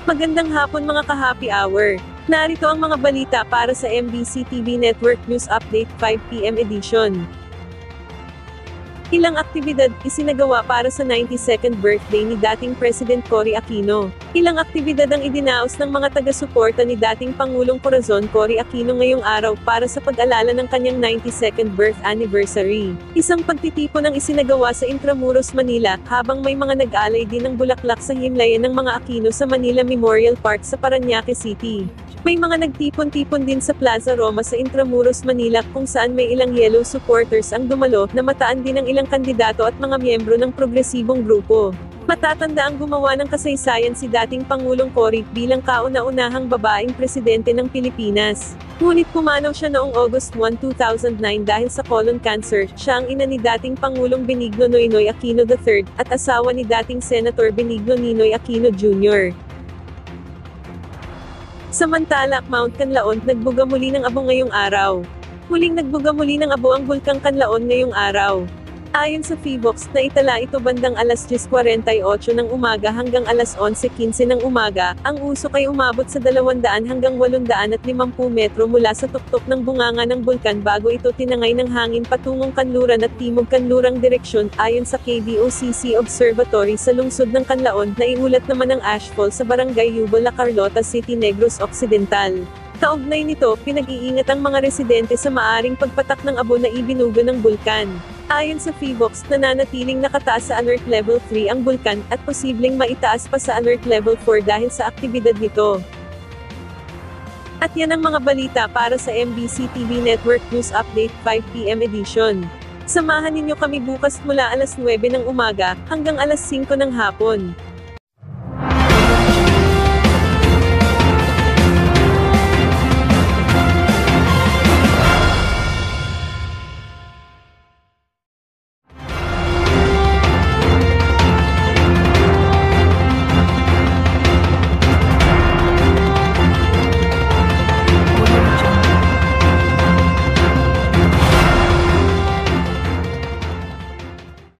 Magandang hapon mga ka-happy hour. Narito ang mga balita para sa MBC TV Network News Update 5 PM edition. Ilang aktibidad isinagawa para sa 92nd birthday ni dating President Cory Aquino. Ilang aktibidad ang idinaos ng mga taga-suporta ni dating Pangulong Corazon Cory Aquino ngayong araw para sa pag-alala ng kanyang 92nd birth anniversary. Isang pagtitipon ang isinagawa sa Intramuros, Manila, habang may mga nag-alay din ng bulaklak sa himlayan ng mga Aquino sa Manila Memorial Park sa Parañaque City. May mga nagtipon-tipon din sa Plaza Roma sa Intramuros, Manila, kung saan may ilang yellow supporters ang dumalo, na mataan din ng ilang kandidato at mga miyembro ng progresibong grupo. Matatanda ang gumawa ng kasaysayan si dating Pangulong Cory bilang kauna-unahang babaeng presidente ng Pilipinas. Ngunit pumanaw siya noong August 1, 2009 dahil sa colon cancer. Siya ang ina ni dating Pangulong Benigno Noynoy Aquino III, at asawa ni dating Senator Benigno Ninoy Aquino Jr. Samantala, Mount Canlaon, nagbuga muli ng abo ngayong araw. Muling nagbuga muli ng abo ang Bulkang Canlaon ngayong araw. Ayon sa Phobox, naitala ito bandang alas 10:48 ng umaga hanggang alas 11:15 ng umaga. Ang usok ay umabot sa 200 hanggang 850 metro mula sa tuktok ng bunganga ng bulkan bago ito tinangay ng hangin patungong kanluran at timog kanlurang direksyon. Ayon sa KDOCC Observatory sa lungsod ng Canlaon, naiulat naman ang ashfall sa barangay Yubo, La Carlota City, Negros Occidental. Kaugnay nito, pinag-iingat ang mga residente sa maaring pagpatak ng abo na ibinuga ng bulkan. Ayon sa Phobox, nananatiling nakataas sa Alert Level 3 ang bulkan, at posibleng maitaas pa sa Alert Level 4 dahil sa aktibidad nito. At yan ang mga balita para sa MBC TV Network News Update 5 PM edition. Samahan ninyo kami bukas mula alas 9 ng umaga, hanggang alas 5 ng hapon.